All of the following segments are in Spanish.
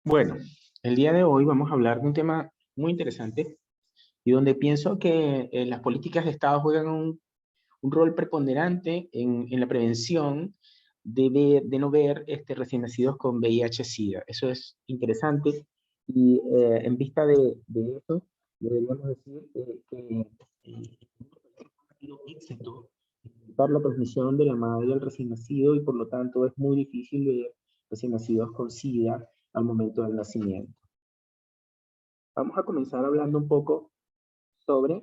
Bueno, el día de hoy vamos a hablar de un tema muy interesante y donde pienso que las políticas de Estado juegan un rol preponderante en la prevención de no ver recién nacidos con VIH-Sida. Eso es interesante y en vista de eso, deberíamos decir que ha tenido éxito en evitar la transmisión de la madre al recién nacido y por lo tanto es muy difícil ver recién nacidos con SIDA al momento del nacimiento. Vamos a comenzar hablando un poco sobre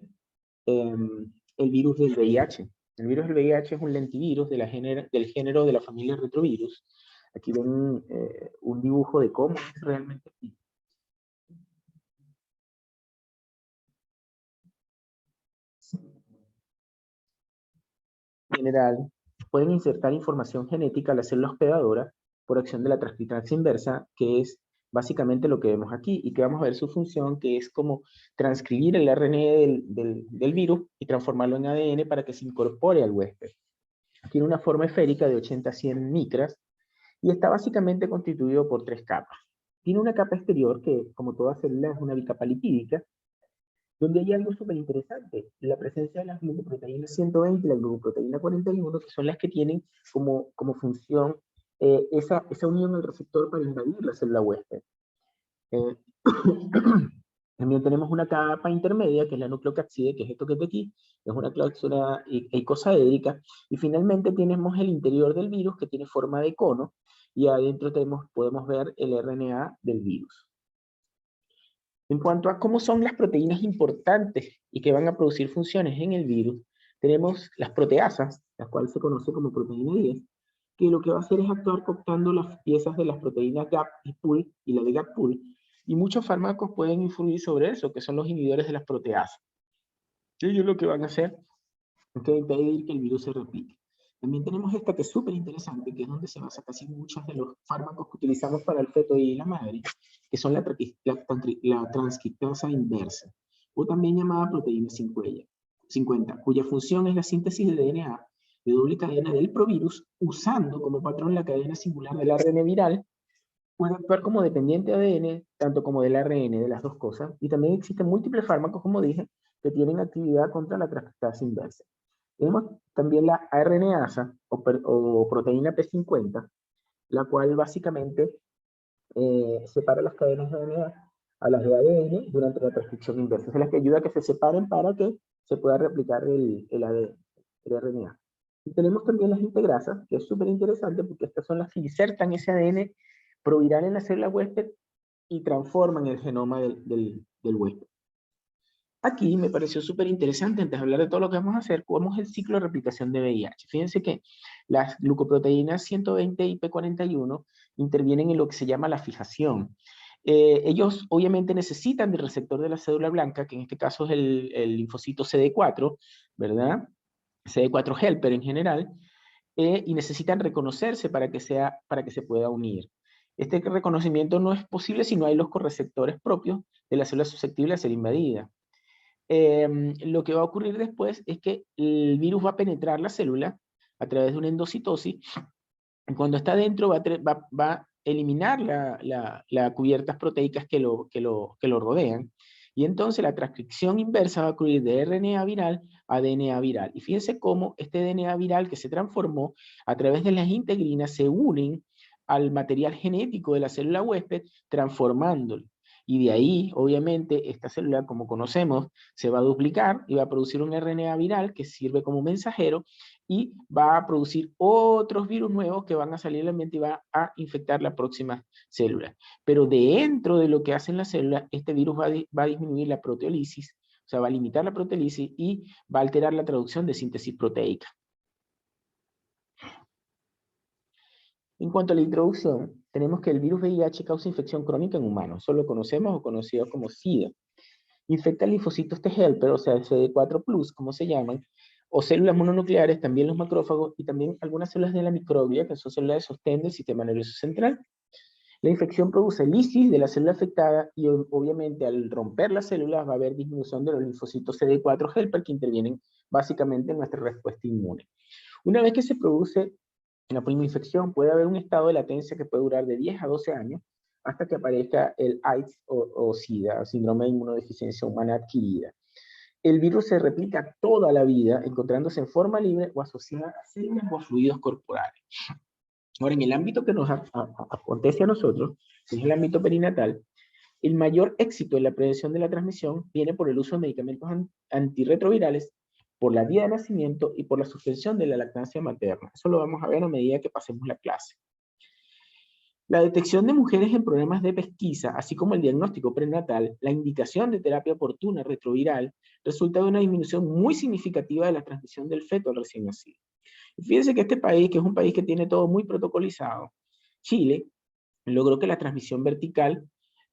el virus del VIH. El virus del VIH es un lentivirus del género de la familia retrovirus. Aquí ven un dibujo de cómo es realmente. En general, pueden insertar información genética a la célula hospedadora por acción de la transcriptasa inversa, que es básicamente lo que vemos aquí, y que vamos a ver su función, que es como transcribir el RNA del virus y transformarlo en ADN para que se incorpore al huésped. Tiene una forma esférica de 80 a 100 micras y está básicamente constituido por tres capas. Tiene una capa exterior que, como toda célula, es una bicapa lipídica, donde hay algo súper interesante, la presencia de las glucoproteínas 120 y la glucoproteína 41, que son las que tienen como función esa unión al receptor para invadir la célula huésped. Eh, También tenemos una capa intermedia, que es la nucleocapside, que es esto que está aquí, es una cláusula eicosaédrica, y finalmente tenemos el interior del virus, que tiene forma de cono, y adentro podemos ver el RNA del virus. En cuanto a cómo son las proteínas importantes y que van a producir funciones en el virus, tenemos las proteasas, las cuales se conoce como proteína 10, que lo que va a hacer es actuar cooptando las piezas de las proteínas GAP y PUL y la de GAP-PUL, y muchos fármacos pueden influir sobre eso, que son los inhibidores de las proteasas. Y ellos lo que van a hacer es que impedir que el virus se replique. También tenemos esta que es súper interesante, que es donde se basa casi muchos de los fármacos que utilizamos para el feto y la madre, que son la transcriptasa inversa, o también llamada proteína 50, cuya función es la síntesis de DNA de doble cadena del provirus, usando como patrón la cadena singular del ARN viral. Puede actuar como dependiente de ADN, tanto como del ARN, de las dos cosas, y también existen múltiples fármacos, como dije, que tienen actividad contra la transcriptasa inversa. Tenemos también la RNasa o proteína P50, la cual básicamente separa las cadenas de RNA a las de ADN durante la transcripción inversa. Es la que ayuda a que se separen para que se pueda replicar el ADN, el RNA. Y tenemos también las integrasas, que es súper interesante porque estas son las que insertan ese ADN proviral en la célula huésped y transforman el genoma del huésped. Aquí me pareció súper interesante, antes de hablar de todo lo que vamos a hacer, cómo es el ciclo de replicación de VIH. Fíjense que las glucoproteínas 120 y P41 intervienen en lo que se llama la fijación. Ellos obviamente necesitan del receptor de la cédula blanca, que en este caso es el linfocito CD4, ¿verdad? CD4 helper en general, y necesitan reconocerse para que se pueda unir. Este reconocimiento no es posible si no hay los correceptores propios de la célula susceptible a ser invadida. Lo que va a ocurrir después es que el virus va a penetrar la célula a través de una endocitosis. Y cuando está dentro va a eliminar las cubiertas proteicas que lo rodean. Y entonces la transcripción inversa va a ocurrir de RNA viral a DNA viral. Y fíjense cómo este DNA viral que se transformó a través de las integrinas se unen al material genético de la célula huésped, transformándolo. Y de ahí, obviamente, esta célula, como conocemos, se va a duplicar y va a producir un RNA viral que sirve como mensajero y va a producir otros virus nuevos que van a salir del ambiente y va a infectar la próxima célula. Pero dentro de lo que hacen las células, este virus va a disminuir la proteólisis, o sea, va a limitar la proteólisis y va a alterar la traducción de síntesis proteica. En cuanto a la introducción, tenemos que el virus VIH causa infección crónica en humanos. Eso lo conocemos o conocido como SIDA. Infecta linfocitos T helper, o sea, CD4+, como se llaman, o células mononucleares, también los macrófagos, y también algunas células de la microbia, que son células de sostén del sistema nervioso central. La infección produce lisis de la célula afectada y obviamente al romper las células va a haber disminución de los linfocitos CD4 helper que intervienen básicamente en nuestra respuesta inmune. Una vez que se produce la prima infección, puede haber un estado de latencia que puede durar de 10 a 12 años hasta que aparezca el AIDS o SIDA, síndrome de inmunodeficiencia humana adquirida. El virus se replica toda la vida, encontrándose en forma libre o asociada a células o a fluidos corporales. Ahora, en el ámbito que nos acontece a nosotros, que es el ámbito perinatal, el mayor éxito en la prevención de la transmisión viene por el uso de medicamentos antirretrovirales, por la vía de nacimiento y por la suspensión de la lactancia materna. Eso lo vamos a ver a medida que pasemos la clase. La detección de mujeres en problemas de pesquisa, así como el diagnóstico prenatal, la indicación de terapia oportuna retroviral, resulta de una disminución muy significativa de la transmisión del feto al recién nacido. Y fíjense que este país, que es un país que tiene todo muy protocolizado, Chile, logró que la transmisión vertical,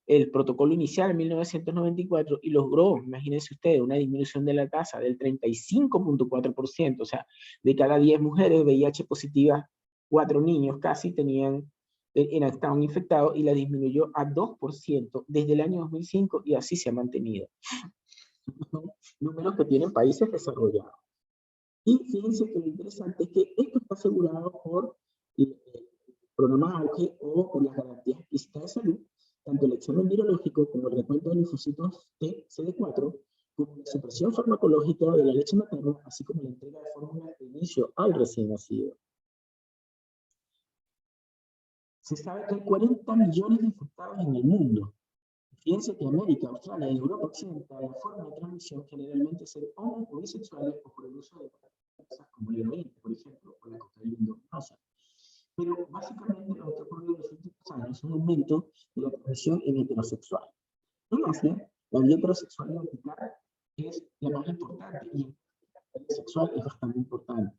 el protocolo inicial en 1994, y logró, imagínense ustedes, una disminución de la tasa del 35.4%, o sea, de cada 10 mujeres VIH positivas, 4 niños casi estaban infectados, y la disminuyó a 2% desde el año 2005, y así se ha mantenido. Números que tienen países desarrollados. Y fíjense que lo interesante es que esto está asegurado por el programa AUGE o por las garantías explícitas de salud, tanto el examen virológico como el recuento de linfocitos T, CD4, como la supresión farmacológica de la leche materna, así como la entrega de fórmulas de inicio al recién nacido. Se sabe que hay 40 millones de infectados en el mundo. Fíjense que América, Australia y Europa Occidental, la forma de transmisión generalmente es ser hombres o bisexuales o por el uso de cosas como el heroína, por ejemplo, o la cocaína endovenosa. Pero básicamente lo que ocurre en los últimos años es un aumento de la transmisión en heterosexual. En Asia, la vida heterosexual vertical es la más importante y la vida sexual es bastante importante.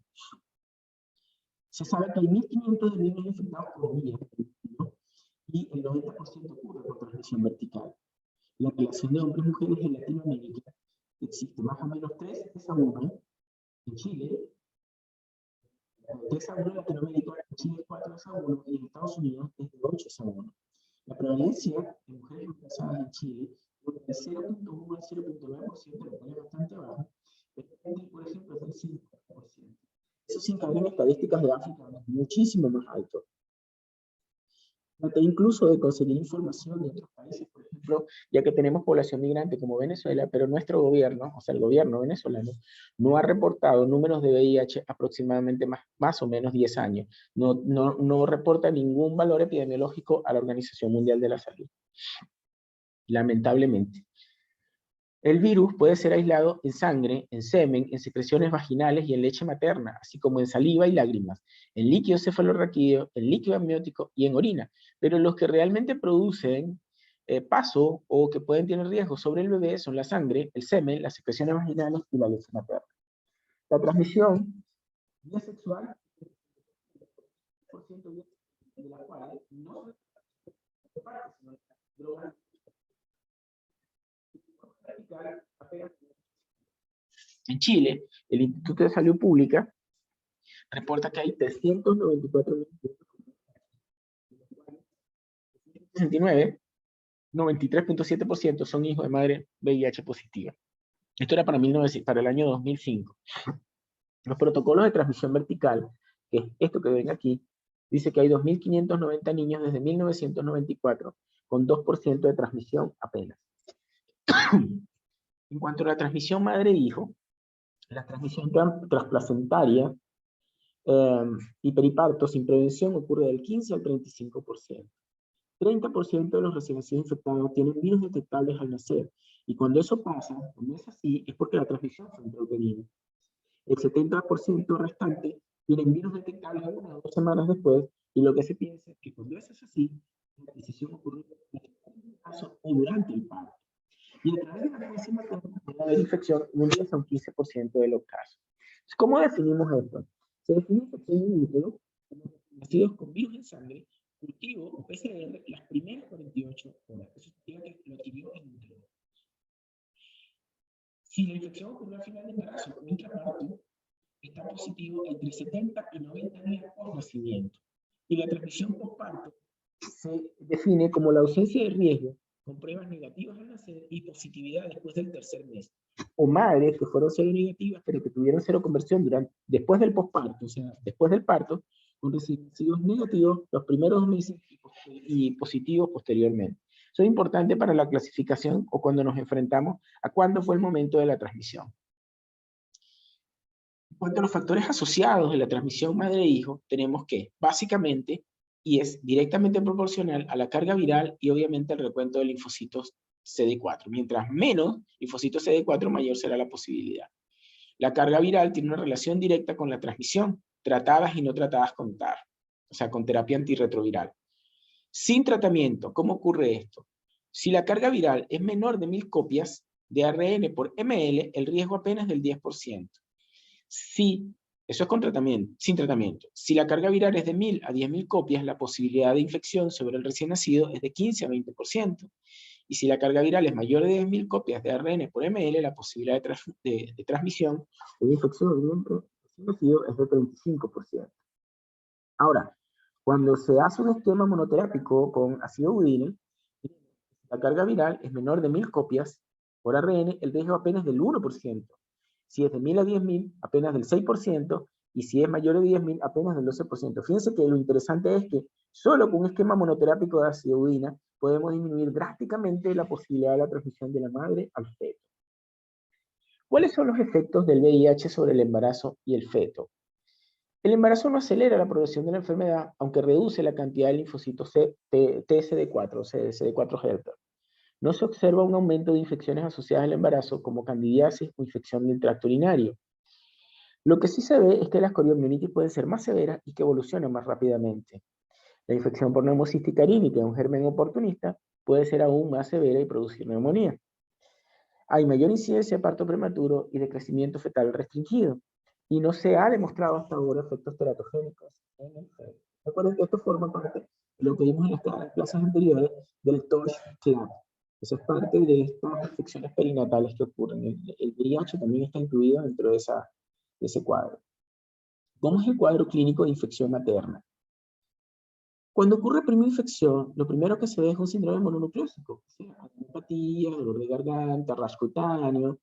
Se sabe que hay 1.500 de niños infectados por día, ¿no? Y el 90% ocurre por transmisión vertical. La relación de hombres y mujeres en Latinoamérica existe más o menos 3:1 en Chile, 3:1 en Latinoamérica, en Chile 4:1 y en Estados Unidos es de 8:1. La prevalencia de mujeres embarazadas en Chile es de 0.1 a 0.9%, lo cual es bastante bajo, pero por ejemplo es del 5%. Eso sin caer en estadísticas de África, muchísimo más alto. Traté incluso de conseguir información de otros países, por ejemplo, ya que tenemos población migrante como Venezuela, pero nuestro gobierno, o sea, el gobierno venezolano, no ha reportado números de VIH aproximadamente más o menos 10 años. No reporta ningún valor epidemiológico a la Organización Mundial de la Salud. Lamentablemente. El virus puede ser aislado en sangre, en semen, en secreciones vaginales y en leche materna, así como en saliva y lágrimas, en líquido cefalorraquídeo, en líquido amniótico y en orina. Pero los que realmente producen paso o que pueden tener riesgo sobre el bebé son la sangre, el semen, las secreciones vaginales y la leche materna. La transmisión vía sexual, de la cual no se parte, sino drogas. En Chile, el Instituto de Salud Pública reporta que hay 394.069, 93.7% son hijos de madre VIH positiva. Esto era para el año 2005. Los protocolos de transmisión vertical, que es esto que ven aquí, dice que hay 2.590 niños desde 1994, con 2% de transmisión apenas. En cuanto a la transmisión madre-hijo, la transmisión transplacentaria y periparto sin prevención ocurre del 15 al 35%. 30% de los recién nacidos infectados tienen virus detectables al nacer, y cuando eso pasa, cuando es así, es porque la transmisión fue intrauterina. El 70% restante tienen virus detectables 1 o 2 semanas después, y lo que se piensa es que cuando eso es así, la adquisición ocurre en el caso o durante el parto. Y a través de la lactancia materna puede haber infección en un 10 a un 15% de los casos. ¿Cómo definimos esto? Se define infección in utero como nacidos con virus en sangre, cultivo o PCR las primeras 48 horas. Eso significa que lo adquirió en útero. Si la infección ocurrió al final del embarazo o intraparto, está positivo entre 70 y 90 días por nacimiento. Y la transmisión postparto se define como la ausencia de riesgo con pruebas negativas al nacer y positividad después del tercer mes. O madres que fueron seronegativas pero que tuvieron seroconversión después del posparto, o sea, después del parto, con residuos negativos los primeros 2 meses y positivos posteriormente. Eso es importante para la clasificación o cuando nos enfrentamos a cuándo fue el momento de la transmisión. En cuanto a los factores asociados de la transmisión madre-hijo, tenemos que, básicamente, y es directamente proporcional a la carga viral y obviamente al recuento de linfocitos CD4. Mientras menos linfocitos CD4, mayor será la posibilidad. La carga viral tiene una relación directa con la transmisión, tratadas y no tratadas con TAR, o sea, con terapia antirretroviral. Sin tratamiento, ¿cómo ocurre esto? Si la carga viral es menor de 1000 copias de ARN por ml, el riesgo apenas es del 10%. Eso es con tratamiento, sin tratamiento. Si la carga viral es de 1000 a 10.000 copias, la posibilidad de infección sobre el recién nacido es de 15 a 20%. Y si la carga viral es mayor de 10.000 copias de ARN por ml, la posibilidad de transmisión o de infección sobre el recién nacido es de 35%. Ahora, cuando se hace un esquema monoterápico con ácido budínico, la carga viral es menor de 1000 copias por ARN, el riesgo apenas del 1%. Si es de 1000 a 10.000, apenas del 6%, y si es mayor de 10.000, apenas del 12%. Fíjense que lo interesante es que solo con un esquema monoterápico de ácido budina podemos disminuir drásticamente la posibilidad de la transmisión de la madre al feto. ¿Cuáles son los efectos del VIH sobre el embarazo y el feto? El embarazo no acelera la progresión de la enfermedad, aunque reduce la cantidad de linfocitos TSD4, CD4 helper. No se observa un aumento de infecciones asociadas al embarazo, como candidiasis o infección del tracto urinario. Lo que sí se ve es que las coriomionitis pueden ser más severas y que evolucionan más rápidamente. La infección por Pneumocystis carini, que es un germen oportunista, puede ser aún más severa y producir neumonía. Hay mayor incidencia de parto prematuro y de crecimiento fetal restringido, y no se ha demostrado hasta ahora efectos teratogénicos en el feto. Recuerden que esto forma parte de lo que vimos en las clases anteriores del TORCH CLAP. Eso es parte de estas infecciones perinatales que ocurren. El VIH también está incluido dentro de ese cuadro. ¿Cómo es el cuadro clínico de infección materna? Cuando ocurre la primera infección, lo primero que se ve es un síndrome mononucleósico, apatía, dolor de garganta, rasgo cutáneo.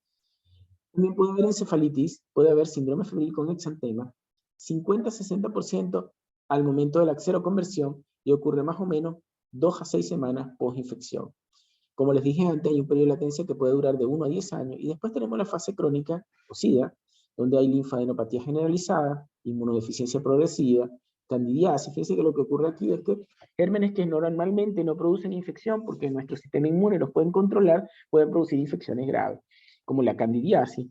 También puede haber encefalitis, puede haber síndrome febril con exantema, 50-60% al momento de la seroconversión y ocurre más o menos 2 a 6 semanas post-infección. Como les dije antes, hay un periodo de latencia que puede durar de 1 a 10 años y después tenemos la fase crónica o SIDA, donde hay linfadenopatía generalizada, inmunodeficiencia progresiva, candidiasis. Fíjense que lo que ocurre aquí es que gérmenes que normalmente no producen infección porque nuestro sistema inmune los pueden controlar, pueden producir infecciones graves, como la candidiasis.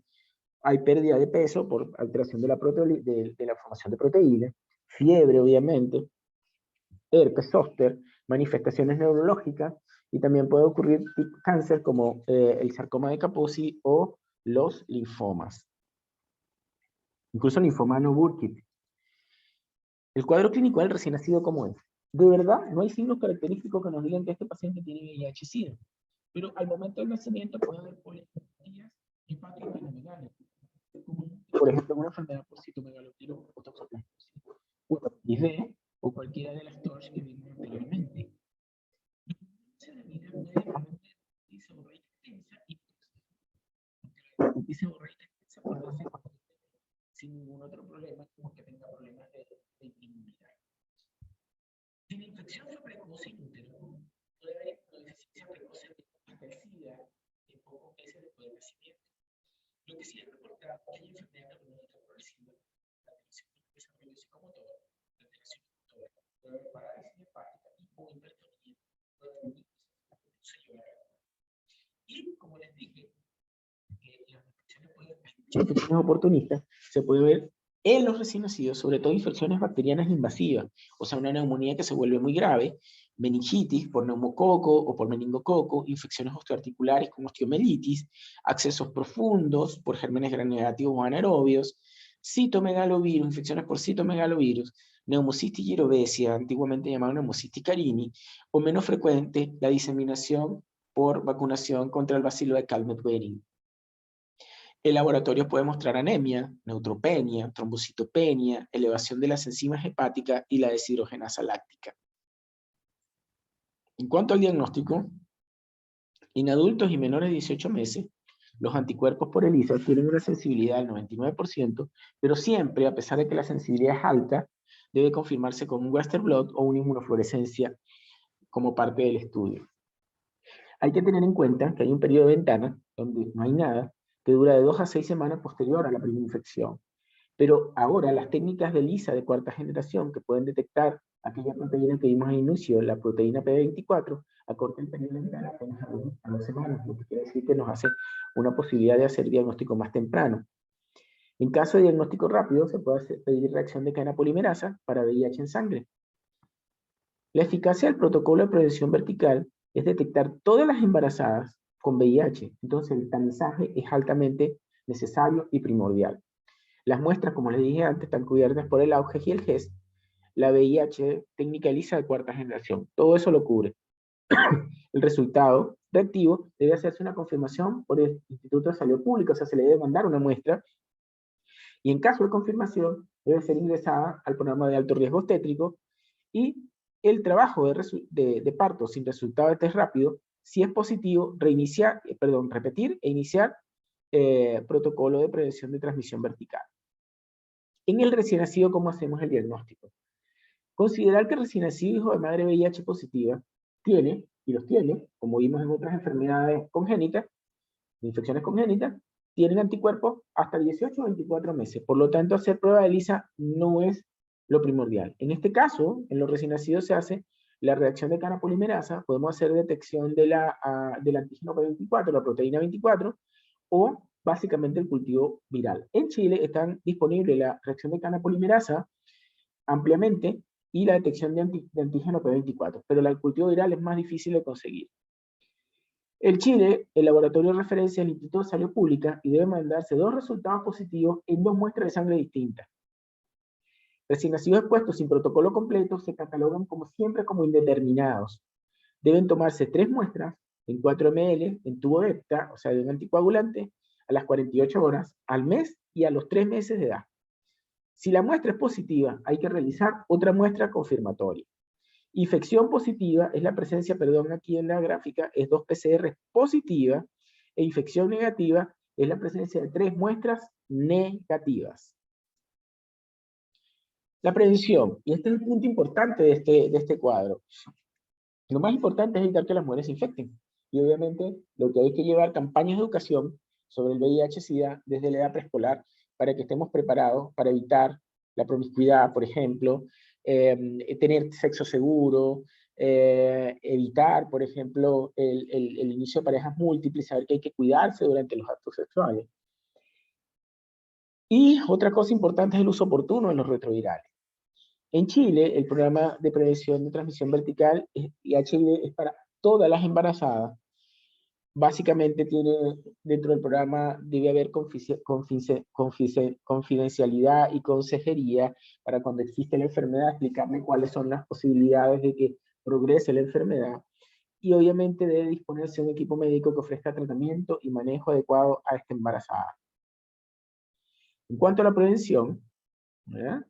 Hay pérdida de peso por alteración de la formación de proteínas, fiebre obviamente, herpes zóster, manifestaciones neurológicas, y también puede ocurrir cáncer como el sarcoma de Kaposi o los linfomas. Incluso el linfoma no Burkitt. El cuadro clínico del recién nacido, ¿cómo es? De verdad, no hay signos característicos que nos digan que este paciente tiene VIH-Sida, pero al momento del nacimiento puede haber polipatías hepáticas fenomenales, por ejemplo, una enfermedad por citomegalovirus o toxoplasmosis, HIV o cualquiera de las TORCH que vimos anteriormente. Sin ningún otro problema, como que tenga problemas de inmunidad. Si la infección fue precoz en útero, puede haber inmunodeficiencia precoz hasta el SIDA en pocos meses después del nacimiento. Lo que sí es reportado es que hay enfermedad neurológica progresiva, la alteración del desarrollo psicomotor, la alteración motora, puede haber parálisis hepática o hipertonía, puede haber y como les dije, las infecciones oportunistas se puede ver en los recién nacidos, sobre todo infecciones bacterianas invasivas, o sea, una neumonía que se vuelve muy grave, meningitis por neumococo o por meningococo, infecciones osteoarticulares con osteomelitis, accesos profundos por gérmenes gram-negativos o anaerobios, citomegalovirus, infecciones por citomegalovirus, neumocystis girovecea, antiguamente llamada neumocystis carini, o menos frecuente, la diseminación por vacunación contra el bacilo de Calmette-Guerin. El laboratorio puede mostrar anemia, neutropenia, trombocitopenia, elevación de las enzimas hepáticas y la deshidrogenasa láctica. En cuanto al diagnóstico, en adultos y menores de 18 meses, los anticuerpos por ELISA tienen una sensibilidad del 99%, pero siempre, a pesar de que la sensibilidad es alta, debe confirmarse con un Western blot o una inmunofluorescencia como parte del estudio. Hay que tener en cuenta que hay un periodo de ventana donde no hay nada, que dura de 2 a 6 semanas posterior a la primera infección. Pero ahora las técnicas de ELISA de cuarta generación que pueden detectar aquella proteína que vimos al inicio, la proteína P24, acortan el periodo de ventana apenas a 2 semanas, lo que quiere decir que nos hace una posibilidad de hacer diagnóstico más temprano. En caso de diagnóstico rápido, se puede pedir reacción de cadena polimerasa para VIH en sangre. La eficacia del protocolo de prevención vertical es detectar todas las embarazadas con VIH. Entonces, el tamizaje es altamente necesario y primordial. Las muestras, como les dije antes, están cubiertas por el AUGES y el GES, la VIH, técnica ELISA de cuarta generación. Todo eso lo cubre. El resultado reactivo debe hacerse una confirmación por el Instituto de Salud Pública, o sea, se le debe mandar una muestra, y en caso de confirmación, debe ser ingresada al programa de alto riesgo obstétrico, y el trabajo de parto sin resultado de test rápido, si es positivo, repetir e iniciar protocolo de prevención de transmisión vertical. En el recién nacido, ¿cómo hacemos el diagnóstico? Considerar que el recién nacido hijo de madre VIH positiva tiene, y los tiene, como vimos en otras enfermedades congénitas, infecciones congénitas, tienen anticuerpos hasta 18 o 24 meses. Por lo tanto, hacer prueba de ELISA no es lo primordial. En este caso, en los recién nacidos se hace la reacción de cadena polimerasa, podemos hacer detección del antígeno P24, la proteína 24, o básicamente el cultivo viral. En Chile están disponibles la reacción de cadena polimerasa ampliamente y la detección de antígeno P24, pero el cultivo viral es más difícil de conseguir. En Chile, el laboratorio de referencia es el Instituto de Salud Pública y debe mandarse 2 resultados positivos en 2 muestras de sangre distintas. Recién nacidos expuestos sin protocolo completo se catalogan como siempre como indeterminados. Deben tomarse 3 muestras en 4 ml en tubo EPTA, o sea, de un anticoagulante, a las 48 horas, al mes y a los 3 meses de edad. Si la muestra es positiva, hay que realizar otra muestra confirmatoria. Infección positiva es la presencia, aquí en la gráfica, es 2 PCR positivas, e infección negativa es la presencia de 3 muestras negativas. La prevención, y este es el punto importante de este cuadro. Lo más importante es evitar que las mujeres se infecten. Y obviamente lo que hay que llevar campañas de educación sobre el VIH-Sida desde la edad preescolar para que estemos preparados para evitar la promiscuidad, por ejemplo, tener sexo seguro, evitar, por ejemplo, el inicio de parejas múltiples, saber que hay que cuidarse durante los actos sexuales. Y otra cosa importante es el uso oportuno de los retrovirales. En Chile, el programa de prevención de transmisión vertical y HIV es para todas las embarazadas. Básicamente dentro del programa debe haber confidencialidad y consejería para cuando existe la enfermedad, explicarle cuáles son las posibilidades de que progrese la enfermedad. Y obviamente debe disponerse de un equipo médico que ofrezca tratamiento y manejo adecuado a esta embarazada. En cuanto a la prevención, ¿verdad?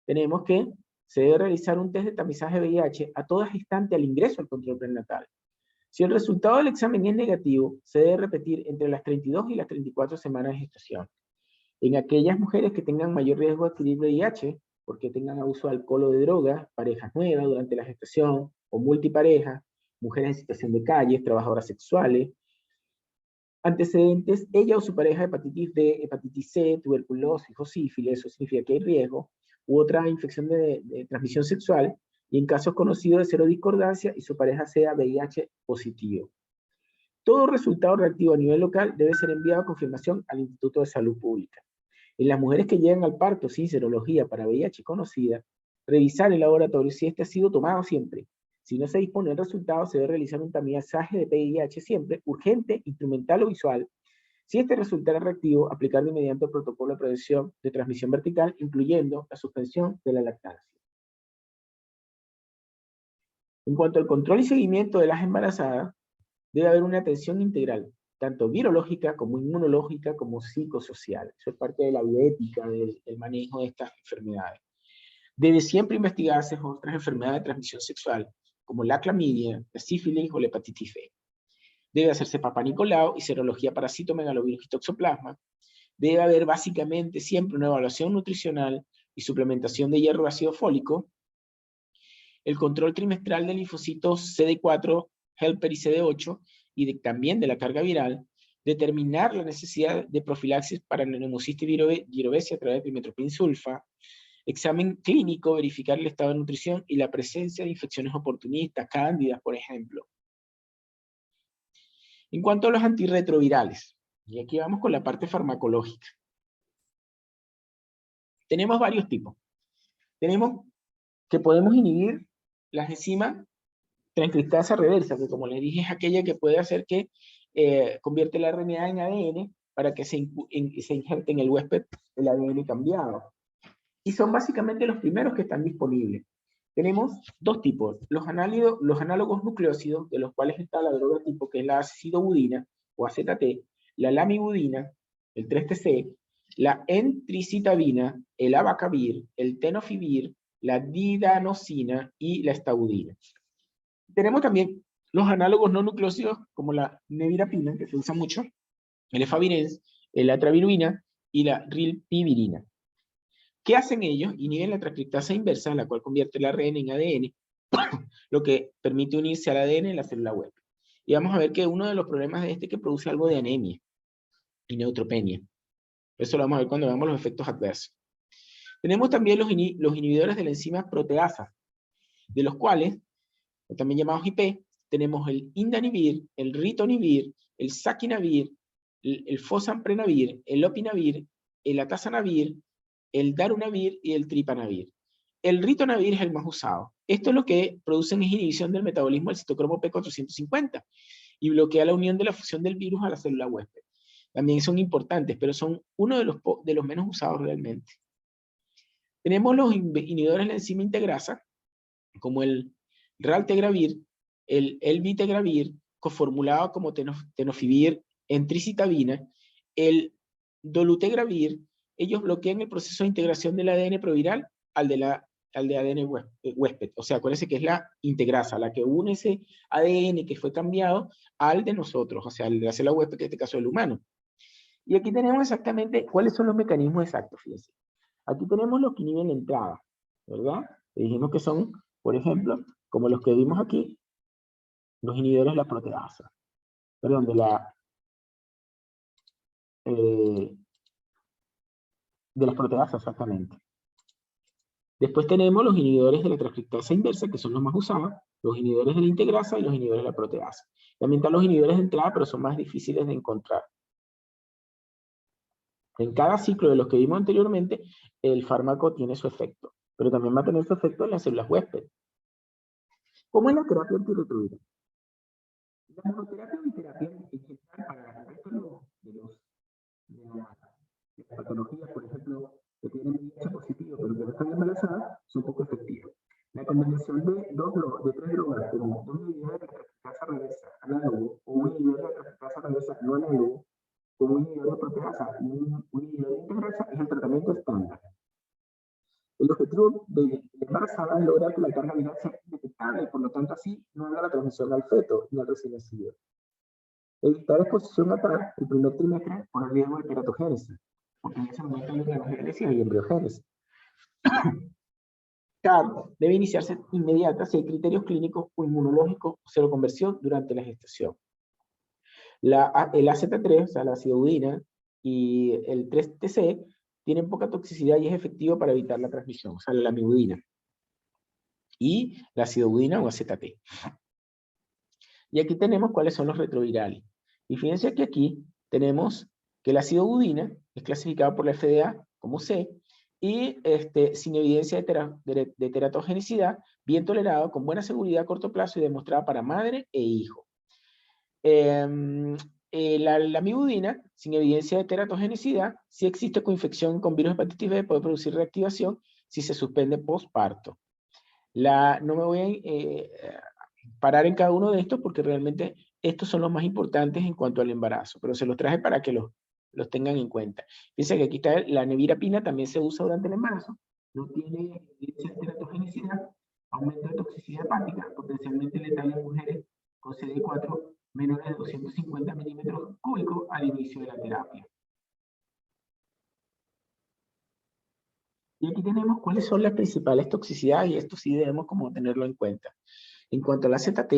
Tenemos que se debe realizar un test de tamizaje VIH a todas instantes al ingreso al control prenatal. Si el resultado del examen es negativo, se debe repetir entre las 32 y las 34 semanas de gestación. En aquellas mujeres que tengan mayor riesgo de adquirir VIH, porque tengan abuso de alcohol o de drogas, parejas nuevas durante la gestación o multipareja, mujeres en situación de calle, trabajadoras sexuales, antecedentes, ella o su pareja de hepatitis B, hepatitis C, tuberculosis o sífilis, eso significa que hay riesgo, u otra infección de transmisión sexual, y en casos conocidos de serodiscordancia y su pareja sea VIH positivo. Todo resultado reactivo a nivel local debe ser enviado a confirmación al Instituto de Salud Pública. En las mujeres que llegan al parto sin serología para VIH conocida, revisar el laboratorio si este ha sido tomado siempre. Si no se dispone del resultado, se debe realizar un tamizaje de VIH siempre, urgente, instrumental o visual. Si este resultara reactivo, aplicar de inmediato el protocolo de prevención de transmisión vertical, incluyendo la suspensión de la lactancia. En cuanto al control y seguimiento de las embarazadas, debe haber una atención integral, tanto virológica como inmunológica como psicosocial. Eso es parte de la bioética del manejo de estas enfermedades. Debe siempre investigarse otras enfermedades de transmisión sexual, como la clamidia, la sífilis o la hepatitis B. Debe hacerse Papá Nicolau y serología para citomegalovirus y toxoplasma. Debe haber básicamente siempre una evaluación nutricional, y suplementación de hierro ácido fólico, el control trimestral de linfocitos CD4, helper y CD8, y también de la carga viral, determinar la necesidad de profilaxis para neumocistis virobesia a través de pimetropin sulfa, examen clínico, verificar el estado de nutrición y la presencia de infecciones oportunistas, cándidas, por ejemplo. En cuanto a los antirretrovirales, y aquí vamos con la parte farmacológica. Tenemos varios tipos. Tenemos que podemos inhibir las enzimas transcriptasa reversa, que como les dije es aquella que puede hacer que convierte la RNA en ADN para que se inserte en el huésped el ADN cambiado. Y son básicamente los primeros que están disponibles. Tenemos dos tipos, los análogos nucleósidos, de los cuales está la droga tipo, que es la acidobudina o AZT, la lamivudina, el 3-TC, la entricitabina, el abacavir, el tenofovir, la didanosina y la estabudina. Tenemos también los análogos no nucleósidos, como la nevirapina, que se usa mucho, el efavirenz, la atravirulina y la rilpivirina. ¿Qué hacen ellos? Inhiben la transcriptasa inversa, la cual convierte el ARN en ADN, lo que permite unirse al ADN en la célula huésped. Y vamos a ver que uno de los problemas de este es que produce algo de anemia y neutropenia. Eso lo vamos a ver cuando veamos los efectos adversos. Tenemos también los inhibidores de la enzima proteasa, de los cuales, también llamados IP, tenemos el indanivir, el ritonavir, el saquinavir, el fosamprenavir, el lopinavir, el atazanavir, el darunavir y el tripanavir. El ritonavir es el más usado. Esto es lo que produce es inhibición del metabolismo del citocromo P450 y bloquea la unión de la fusión del virus a la célula huésped. También son importantes, pero son uno de los menos usados realmente. Tenemos los inhibidores de la enzima integrasa, como el raltegravir, el elvitegravir, coformulado como tenofovir, entricitabina, el dolutegravir. Ellos bloquean el proceso de integración del ADN proviral al de ADN huésped. O sea, acuérdense que es la integrasa, la que une ese ADN que fue cambiado al de nosotros, o sea, al de la célula huésped, que en este caso es el humano. Y aquí tenemos exactamente cuáles son los mecanismos exactos, fíjense. Aquí tenemos los que inhiben la entrada, ¿verdad? Dijimos que son, por ejemplo, como los que vimos aquí, los inhibidores de la proteasa. Perdón, de las proteasas, exactamente. Después tenemos los inhibidores de la transcriptasa inversa, que son los más usados, los inhibidores de la integrasa y los inhibidores de la proteasa. También están los inhibidores de entrada, pero son más difíciles de encontrar. En cada ciclo de los que vimos anteriormente, el fármaco tiene su efecto, pero también va a tener su efecto en las células huésped. ¿Cómo es la terapia antirretroviral? La monoterapia o biterapia en general para el resto de las patologías, por ejemplo, que tienen VIH positivo pero que no están embarazadas, son poco efectivas. La combinación de tres drogas, como dos inhibidores de transcriptasa reversa análogo o un inhibidor de transcriptasa reversa no análogo, con un inhibidor de proteasa y un inhibidor de integrasa, es el tratamiento estándar. El objetivo de la embarazada es lograr que la carga viral sea detectable y por lo tanto así no haga la transmisión al feto y al recién nacido. Evitar exposición a TAR el primer trimestre por el riesgo de teratogénesis, porque en ese momento hay embriogénesis y embriogénesis. TAR debe iniciarse inmediata si hay criterios clínicos o inmunológicos o seroconversión durante la gestación. El AZ3, o sea, la acidobudina, y el 3-TC tienen poca toxicidad y es efectivo para evitar la transmisión, o sea, la lamivudina. Y la acidobudina o AZT. Y aquí tenemos cuáles son los retrovirales. Y fíjense que aquí tenemos que la acidobudina es clasificada por la FDA como C, y sin evidencia de teratogenicidad, bien tolerado, con buena seguridad a corto plazo y demostrada para madre e hijo. La lamivudina, sin evidencia de teratogenicidad, si existe coinfección con virus hepatitis B, puede producir reactivación si se suspende postparto. No me voy a parar en cada uno de estos porque realmente estos son los más importantes en cuanto al embarazo, pero se los traje para que los tengan en cuenta. Piensa que aquí está la nevirapina, también se usa durante el embarazo, no tiene evidencia de teratogenicidad, aumento de toxicidad hepática, potencialmente letal en mujeres con CD4 menores de 250 milímetros cúbicos al inicio de la terapia. Y aquí tenemos cuáles son las principales toxicidades, y esto sí debemos como tenerlo en cuenta. En cuanto a la ZT,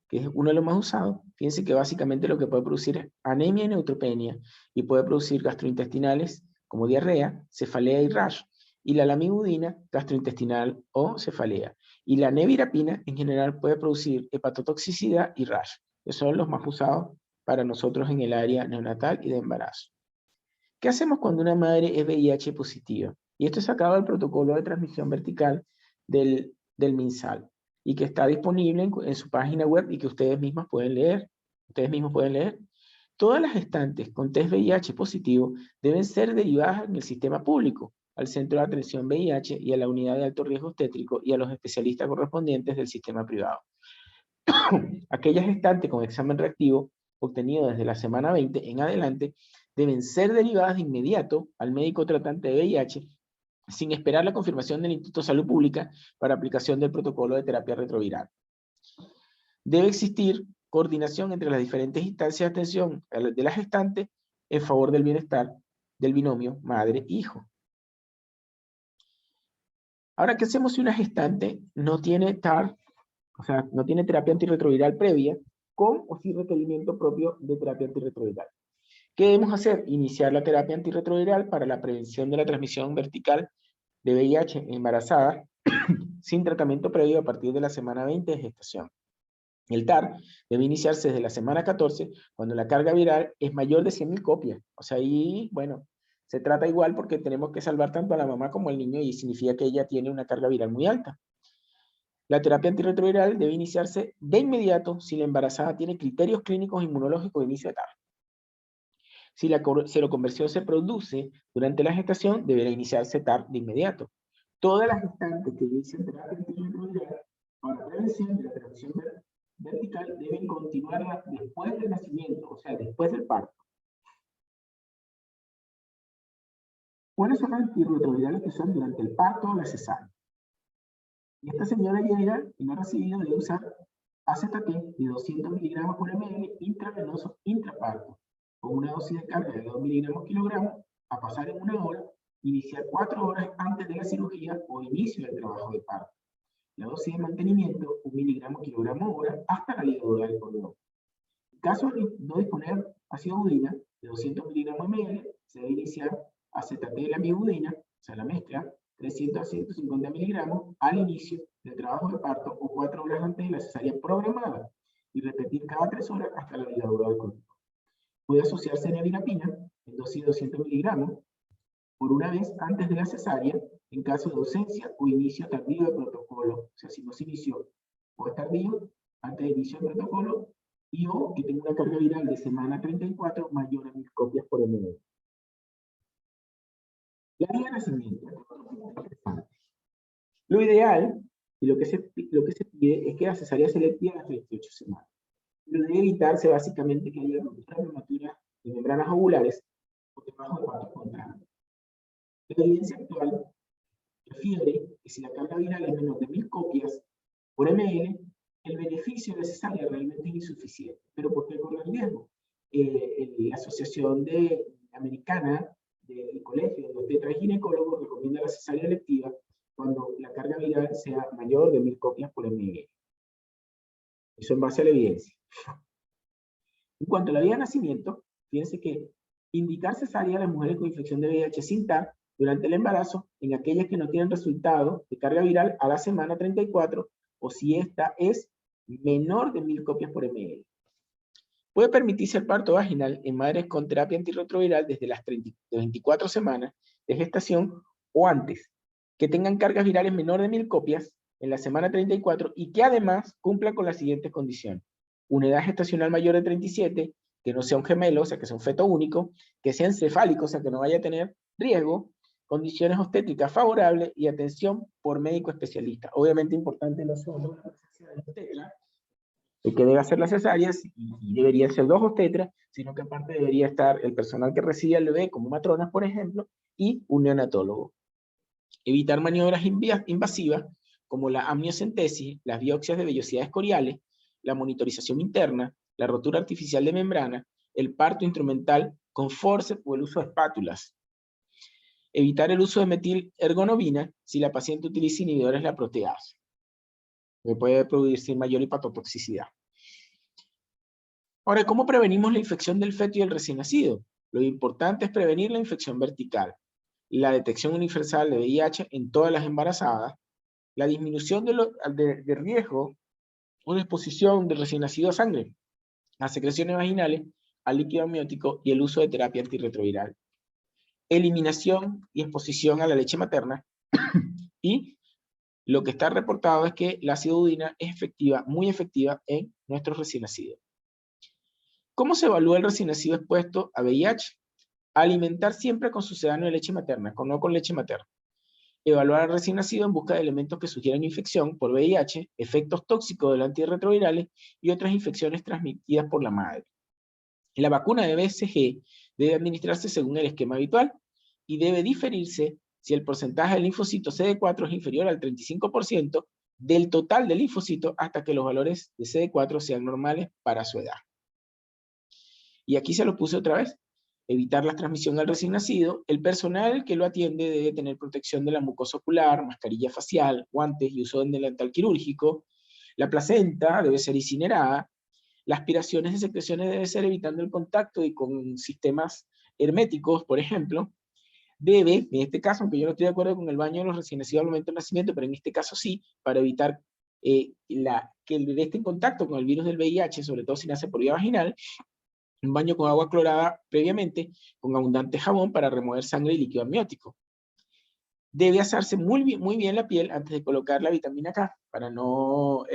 que es uno de los más usados, fíjense que básicamente lo que puede producir es anemia y neutropenia, y puede producir gastrointestinales como diarrea, cefalea y rash, y la lamivudina, gastrointestinal o cefalea. Y la nevirapina en general puede producir hepatotoxicidad y rash, que son los más usados para nosotros en el área neonatal y de embarazo. ¿Qué hacemos cuando una madre es VIH positiva? Y esto es sacado del protocolo de transmisión vertical del MinSal y que está disponible en su página web y que ustedes mismos pueden leer. Todas las gestantes con test VIH positivo deben ser derivadas en el sistema público, al Centro de Atención VIH y a la Unidad de Alto Riesgo Obstétrico y a los especialistas correspondientes del sistema privado. Aquellas gestantes con examen reactivo obtenido desde la semana 20 en adelante deben ser derivadas de inmediato al médico tratante de VIH sin esperar la confirmación del Instituto de Salud Pública para aplicación del protocolo de terapia retroviral. Debe existir coordinación entre las diferentes instancias de atención de la gestante en favor del bienestar del binomio madre-hijo. Ahora, ¿qué hacemos si una gestante no tiene TAR, o sea, no tiene terapia antirretroviral previa, con o sin requerimiento propio de terapia antirretroviral? ¿Qué debemos hacer? Iniciar la terapia antirretroviral para la prevención de la transmisión vertical de VIH en embarazadas sin tratamiento previo a partir de la semana 20 de gestación. El TAR debe iniciarse desde la semana 14 cuando la carga viral es mayor de 100.000 copias. O sea, ahí, bueno, se trata igual porque tenemos que salvar tanto a la mamá como al niño y significa que ella tiene una carga viral muy alta. La terapia antirretroviral debe iniciarse de inmediato si la embarazada tiene criterios clínicos inmunológicos de inicio de TAR. Si la seroconversión se produce durante la gestación, deberá iniciarse TAR de inmediato. Todas las gestantes que inician terapia antirretroviral para prevención de la transmisión vertical deben continuarla después del nacimiento, o sea, después del parto. ¿Cuáles son las antirretrovirales que son durante el parto o la cesárea? Y esta señora llega y no ha recibido, debe usar AZT de 200 miligramos por ml intravenoso intraparto, con una dosis de carga de 2 miligramos kilogramos, a pasar en 1 hora, iniciar 4 horas antes de la cirugía o inicio del trabajo de parto. La dosis de mantenimiento, 1 miligramo kilogramo hora, hasta la ligadura del cordón. En caso de no disponer ácido budina de 200 miligramos ml, se debe iniciar AZT de la miudina, o sea, la mezcla, 300 a 150 miligramos al inicio del trabajo de parto o 4 horas antes de la cesárea programada y repetir cada 3 horas hasta la ligadura del cordón. Puede asociarse nevirapina en dosis de 200 miligramos por una vez antes de la cesárea en caso de ausencia o inicio tardío del protocolo. O sea, si no se inició o es tardío, antes de inicio del protocolo, y o que tenga una carga viral de semana 34 mayor a 1000 copias por ml. La vía de nacimiento. Lo ideal y lo que se pide es que la cesárea selectiva a las 38 semanas. Pero debe evitarse básicamente que haya ruptura prematura de membranas ovulares por debajo de partos espontáneos. La evidencia actual refiere que si la carga viral es menor de 1000 copias por ml, el beneficio de cesárea realmente es insuficiente. ¿Pero por qué corre el riesgo? La Asociación Americana del Colegio de Obstetras y Ginecólogos recomienda la cesárea electiva cuando la carga viral sea mayor de 1000 copias por ml. Eso en base a la evidencia. En cuanto a la vía de nacimiento, fíjense que indicar cesárea a las mujeres con infección de VIH sin TAR durante el embarazo en aquellas que no tienen resultado de carga viral a la semana 34 o si esta es menor de 1000 copias por ml. Puede permitirse el parto vaginal en madres con terapia antirretroviral desde las 24 semanas de gestación o antes, que tengan cargas virales menor de 1000 copias en la semana 34 y que además cumplan con las siguientes condiciones. Una edad gestacional mayor de 37, que no sea un gemelo, o sea, que sea un feto único, que sea encefálico, o sea, que no vaya a tener riesgo, condiciones obstétricas favorables y atención por médico especialista. Obviamente importante no solo la presencia del obstetra, el que debe hacer las cesáreas, y deberían ser 2 obstetras, sino que aparte debería estar el personal que recibe al bebé, como matronas, por ejemplo, y un neonatólogo. Evitar maniobras invasivas, como la amniocentesis, las biopsias de vellosidades coriales, la monitorización interna, la rotura artificial de membrana, el parto instrumental con forceps o el uso de espátulas. Evitar el uso de metilergonobina si la paciente utiliza inhibidores de la proteasa, que puede producir mayor hepatotoxicidad. Ahora, ¿cómo prevenimos la infección del feto y del recién nacido? Lo importante es prevenir la infección vertical, la detección universal de VIH en todas las embarazadas, la disminución de riesgo o de exposición del recién nacido a sangre, a secreciones vaginales, al líquido amniótico y el uso de terapia antirretroviral. Eliminación y exposición a la leche materna y lo que está reportado es que la acidudina es efectiva, muy efectiva en nuestros recién nacidos. ¿Cómo se evalúa el recién nacido expuesto a VIH? Alimentar siempre con sucedáneo de leche materna, no con leche materna. Evaluar al recién nacido en busca de elementos que sugieran infección por VIH, efectos tóxicos de los antirretrovirales y otras infecciones transmitidas por la madre. La vacuna de BCG debe administrarse según el esquema habitual y debe diferirse si el porcentaje de linfocitos CD4 es inferior al 35% del total de linfocitos hasta que los valores de CD4 sean normales para su edad. Y aquí se lo puse otra vez. Evitar la transmisión al recién nacido. El personal que lo atiende debe tener protección de la mucosa ocular, mascarilla facial, guantes y uso de delantal quirúrgico. La placenta debe ser incinerada. Las aspiraciones de secreciones debe ser evitando el contacto y con sistemas herméticos, por ejemplo. Debe, en este caso, aunque yo no estoy de acuerdo con el baño de los recién nacidos al momento del nacimiento, pero en este caso sí, para evitar que el bebé esté en contacto con el virus del VIH, sobre todo si nace por vía vaginal, un baño con agua clorada previamente, con abundante jabón para remover sangre y líquido amniótico. Debe asarse muy bien la piel antes de colocar la vitamina K, para no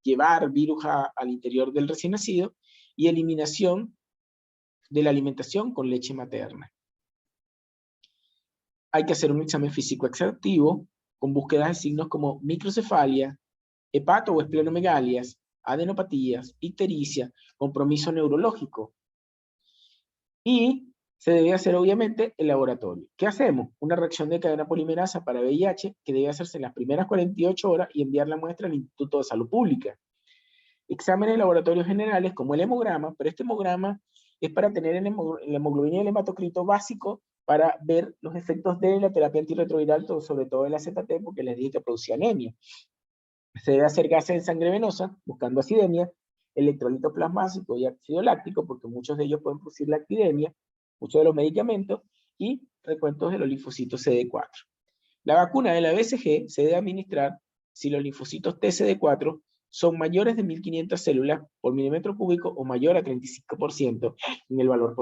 llevar virus al interior del recién nacido, y eliminación de la alimentación con leche materna. Hay que hacer un examen físico exhaustivo, con búsquedas de signos como microcefalia, hepato o esplenomegalias, adenopatías, ictericia, compromiso neurológico. Y se debe hacer obviamente el laboratorio. ¿Qué hacemos? Una reacción de cadena polimerasa para VIH que debe hacerse en las primeras 48 horas y enviar la muestra al Instituto de Salud Pública. Exámenes de laboratorios generales como el hemograma, pero este hemograma es para tener la hemoglobina y el hematocrito básico para ver los efectos de la terapia antirretroviral, sobre todo el AZT, porque les dije que producía anemia. Se debe hacer gases de sangre venosa, buscando acidemia, electrolito plasmático y ácido láctico, porque muchos de ellos pueden producir lactidemia, muchos de los medicamentos, y recuentos de los linfocitos CD4. La vacuna de la BCG se debe administrar si los linfocitos TCD4 son mayores de 1500 células por milímetro cúbico o mayor a 35% en el valor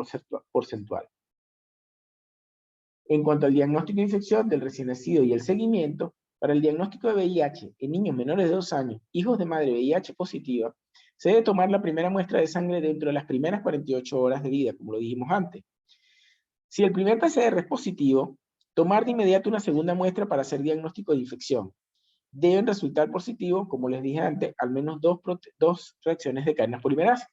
porcentual. En cuanto al diagnóstico de infección del recién nacido y el seguimiento, para el diagnóstico de VIH en niños menores de 2 años, hijos de madre VIH positiva, se debe tomar la primera muestra de sangre dentro de las primeras 48 horas de vida, como lo dijimos antes. Si el primer PCR es positivo, tomar de inmediato una segunda muestra para hacer diagnóstico de infección. Deben resultar positivos, como les dije antes, al menos dos reacciones de cadena polimerasa.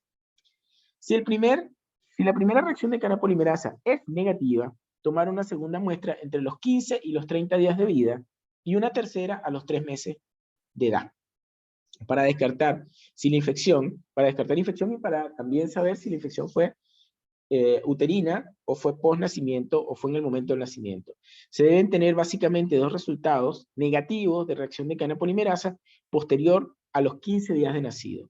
Si la primera reacción de cadena polimerasa es negativa, tomar una segunda muestra entre los 15 y los 30 días de vida y una tercera a los 3 meses de edad. Para descartar infección y para también saber si la infección fue uterina o fue post-nacimiento o fue en el momento del nacimiento. Se deben tener básicamente dos resultados negativos de reacción de cadena polimerasa posterior a los 15 días de nacido.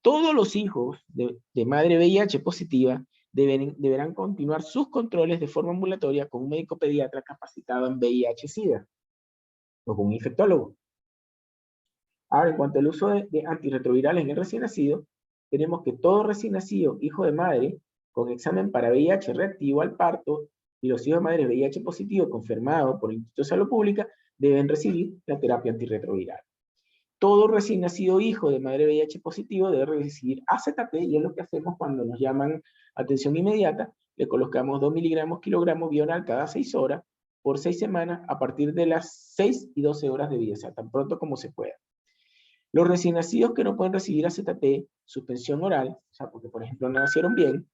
Todos los hijos de madre VIH positiva deberán continuar sus controles de forma ambulatoria con un médico pediatra capacitado en VIH-Sida o con un infectólogo. Ahora, en cuanto al uso de antirretrovirales en el recién nacido, tenemos que todo recién nacido, hijo de madre, con examen para VIH reactivo al parto, y los hijos de madre VIH positivo confirmado por el Instituto de Salud Pública, deben recibir la terapia antirretroviral. Todo recién nacido hijo de madre VIH positivo debe recibir AZT, y es lo que hacemos cuando nos llaman atención inmediata. Le colocamos 2 miligramos kilogramo bional cada 6 horas, por 6 semanas, a partir de las 6 y 12 horas de vida, o sea, tan pronto como se pueda. Los recién nacidos que no pueden recibir AZT, suspensión oral, o sea, porque por ejemplo no nacieron bien,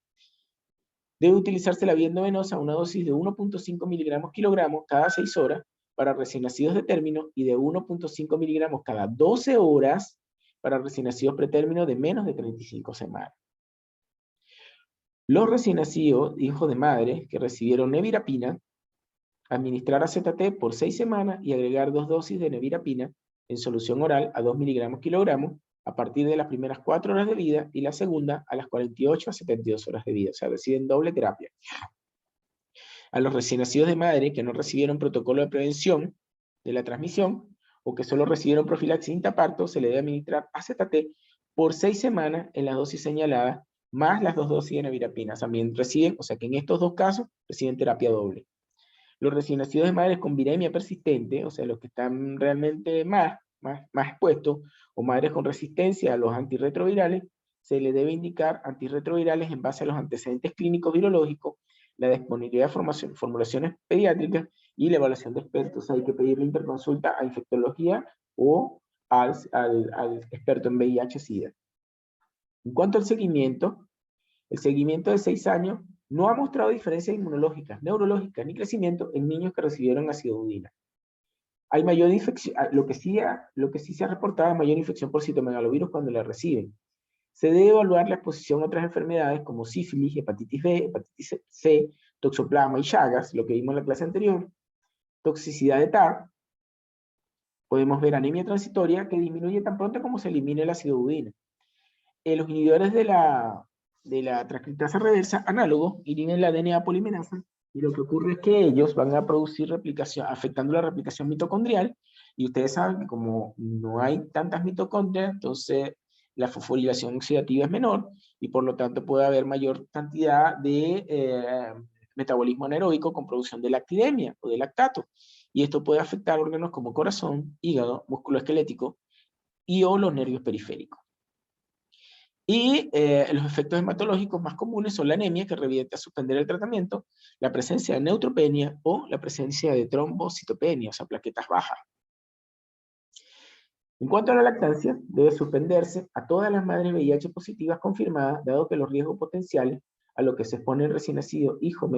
debe utilizarse la vía endovenosa a una dosis de 1.5 miligramos kilogramos cada 6 horas para recién nacidos de término y de 1.5 miligramos cada 12 horas para recién nacidos pretérmino de menos de 35 semanas. Los recién nacidos, hijos de madre, que recibieron nevirapina, Administrar AZT por 6 semanas y agregar 2 dosis de nevirapina en solución oral a 2 miligramos kilogramos a partir de las primeras 4 horas de vida y la segunda a las 48 a 72 horas de vida. O sea, reciben doble terapia. A los recién nacidos de madre que no recibieron protocolo de prevención de la transmisión o que solo recibieron profilaxis intraparto, se le debe administrar AZT por 6 semanas en las dosis señaladas, más las 2 dosis de nevirapina. También reciben, o sea que en estos dos casos, reciben terapia doble. Los recién nacidos de madres con viremia persistente, o sea, los que están realmente más expuestos, o madres con resistencia a los antirretrovirales, se les debe indicar antirretrovirales en base a los antecedentes clínicos virológicos, la disponibilidad de formulaciones pediátricas y la evaluación de expertos. Hay que pedirle interconsulta a infectología o al experto en VIH-Sida. En cuanto al seguimiento, el seguimiento de 6 años no ha mostrado diferencias inmunológicas, neurológicas ni crecimiento en niños que recibieron acidobudina. Hay mayor infección, lo que sí se ha reportado es mayor infección por citomegalovirus cuando la reciben. Se debe evaluar la exposición a otras enfermedades como sífilis, hepatitis B, hepatitis C, toxoplasma y Chagas, lo que vimos en la clase anterior, toxicidad de TAR. Podemos ver anemia transitoria que disminuye tan pronto como se elimine la acidobudina. Los inhibidores de la transcriptasa reversa, análogos, inhiben la DNA polimerasa, y lo que ocurre es que ellos van a producir replicación, afectando la replicación mitocondrial, y ustedes saben que como no hay tantas mitocondrias, entonces la fosforilación oxidativa es menor, y por lo tanto puede haber mayor cantidad de metabolismo anaeróbico con producción de lactidemia o de lactato, y esto puede afectar órganos como corazón, hígado, músculo esquelético y o los nervios periféricos. Y los efectos hematológicos más comunes son la anemia, que revierte a suspender el tratamiento, la presencia de neutropenia o la presencia de trombocitopenia, o sea, plaquetas bajas. En cuanto a la lactancia, debe suspenderse a todas las madres VIH positivas confirmadas, dado que los riesgos potenciales a los que se expone el recién nacido hijo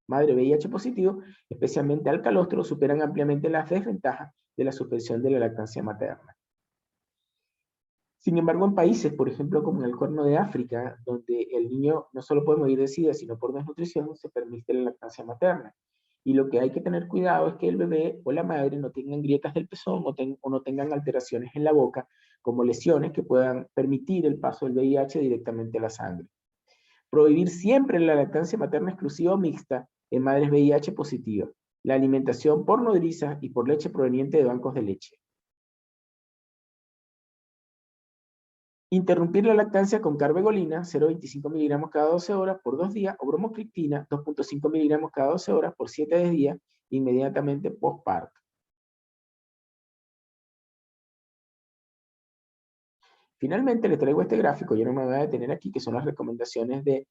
madre VIH positivo, especialmente al calostro, superan ampliamente las desventajas de la suspensión de la lactancia materna. Sin embargo, en países, por ejemplo, como en el Cuerno de África, donde el niño no solo puede morir de SIDA, sino por desnutrición, se permite la lactancia materna. Y lo que hay que tener cuidado es que el bebé o la madre no tengan grietas del pezón o no tengan alteraciones en la boca, como lesiones que puedan permitir el paso del VIH directamente a la sangre. Prohibir siempre la lactancia materna exclusiva o mixta en madres VIH positivas. La alimentación por nodriza y por leche proveniente de bancos de leche. Interrumpir la lactancia con carbegolina, 0,25 miligramos cada 12 horas por 2 días, o bromocriptina, 2,5 miligramos cada 12 horas por 7 días, inmediatamente postparto. Finalmente, les traigo este gráfico, yo no me voy a detener aquí, que son las recomendaciones de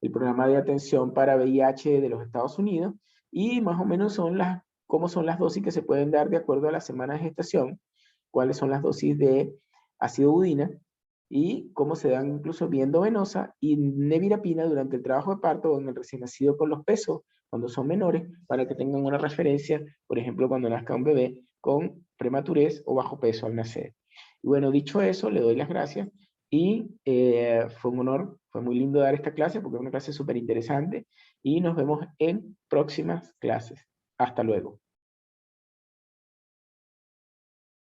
el programa de atención para VIH de los Estados Unidos, y más o menos cómo son las dosis que se pueden dar de acuerdo a la semana de gestación, cuáles son las dosis de ácido budina, y cómo se dan incluso vía endovenosa y nevirapina durante el trabajo de parto o en el recién nacido con los pesos, cuando son menores, para que tengan una referencia, por ejemplo, cuando nazca un bebé con prematurez o bajo peso al nacer. Y bueno, dicho eso, le doy las gracias y fue un honor, fue muy lindo dar esta clase porque es una clase súper interesante y nos vemos en próximas clases. Hasta luego.